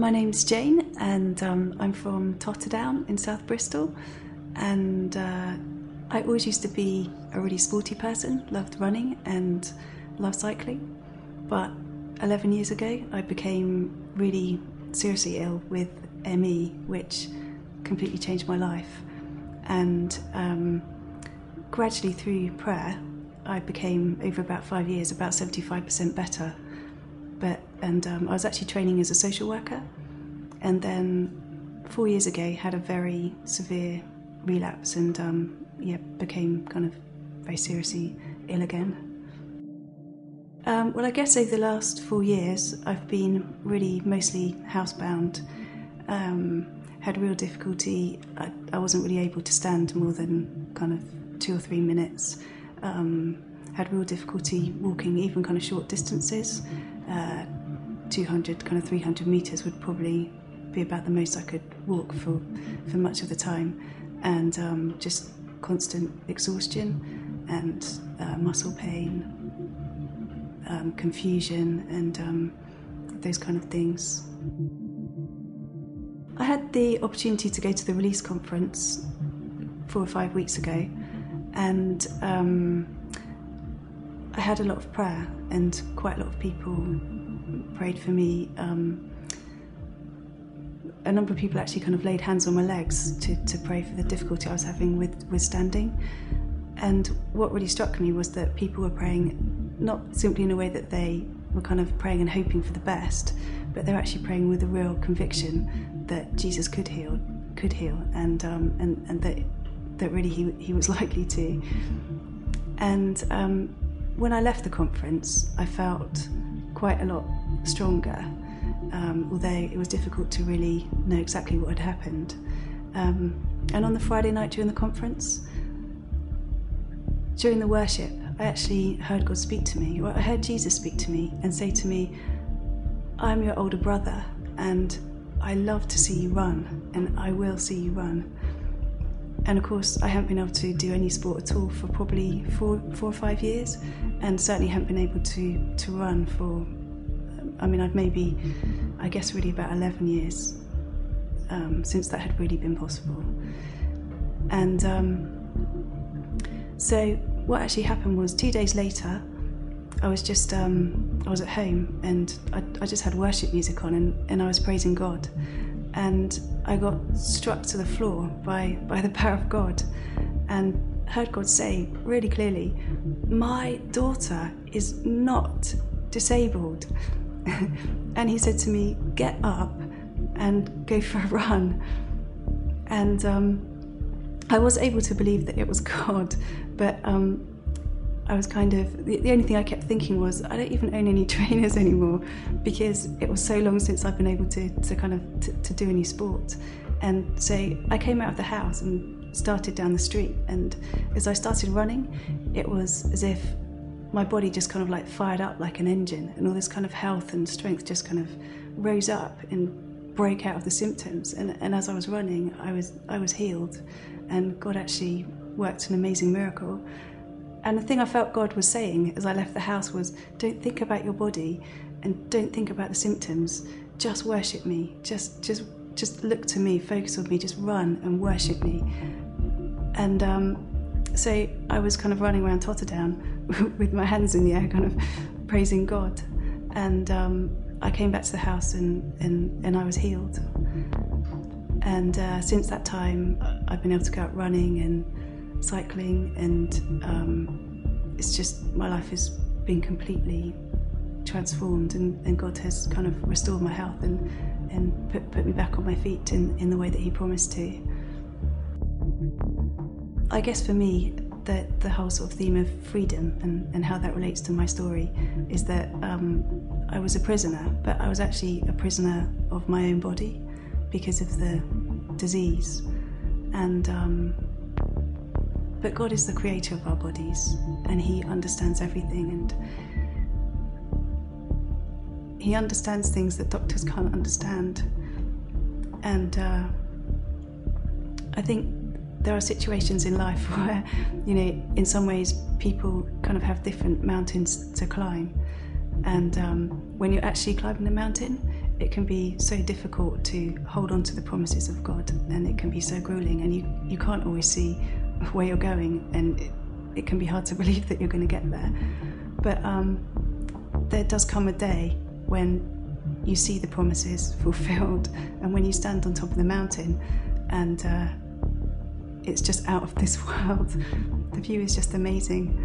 My name's Jane, and I'm from Totterdown in South Bristol, and I always used to be a really sporty person, loved running and loved cycling, but 11 years ago I became really seriously ill with ME, which completely changed my life, and gradually through prayer I became, over about 5 years, about 75% better. I was actually training as a social worker, and then 4 years ago had a very severe relapse and became kind of very seriously ill again. Well, I guess over the last 4 years I've been really mostly housebound, had real difficulty. I wasn't really able to stand more than kind of 2 or 3 minutes. Had real difficulty walking even kind of short distances. 200, kind of 300 metres would probably be about the most I could walk for much of the time, and just constant exhaustion and muscle pain, confusion, and those kind of things. I had the opportunity to go to the Release Conference 4 or 5 weeks ago, and I had a lot of prayer, and quite a lot of people prayed for me. A number of people actually kind of laid hands on my legs to pray for the difficulty I was having with standing. And what really struck me was that people were praying not simply in a way that they were kind of praying and hoping for the best, but they were actually praying with a real conviction that Jesus could heal, and that really he was likely to. And when I left the conference, I felt quite a lot stronger, although it was difficult to really know exactly what had happened. And on the Friday night during the conference, during the worship, I actually heard God speak to me. I heard Jesus speak to me and say to me, "I'm your older brother, and I love to see you run, and I will see you run." And of course, I haven't been able to do any sport at all for probably 4 or 5 years, and certainly haven't been able to run for, I've maybe, I guess really about 11 years since that had really been possible. And so what actually happened was 2 days later, I was at home, and I just had worship music on, and I was praising God. And I got struck to the floor by the power of God, and heard God say really clearly, "My daughter is not disabled." And he said to me, "Get up and go for a run." And I was able to believe that it was God, but I was kind of, the only thing I kept thinking was, I don't even own any trainers anymore, because it was so long since I've been able to do any sport. And so I came out of the house and started down the street, and as I started running, it was as if my body just kind of like fired up like an engine, and all this kind of health and strength just kind of rose up and broke out of the symptoms. And as I was running, I was healed, and God actually worked an amazing miracle. And the thing I felt God was saying as I left the house was, don't think about your body and don't think about the symptoms. Just worship me. Just look to me, focus on me, just run and worship me. And so I was kind of running around Totterdown with my hands in the air, kind of praising God. And I came back to the house and I was healed. And since that time, I've been able to go out running and cycling, and it's just, my life has been completely transformed, and God has kind of restored my health and put me back on my feet in the way that he promised to. I guess for me, the whole sort of theme of freedom and how that relates to my story is that I was a prisoner, but I was actually a prisoner of my own body because of the disease. But God is the creator of our bodies, and he understands everything, and he understands things that doctors can't understand. And I think there are situations in life where, in some ways people kind of have different mountains to climb. And when you're actually climbing the mountain, it can be so difficult to hold on to the promises of God, and it can be so grueling, and you can't always see where you're going, and it can be hard to believe that you're going to get there. But there does come a day when you see the promises fulfilled, and when you stand on top of the mountain and it's just out of this world. The view is just amazing.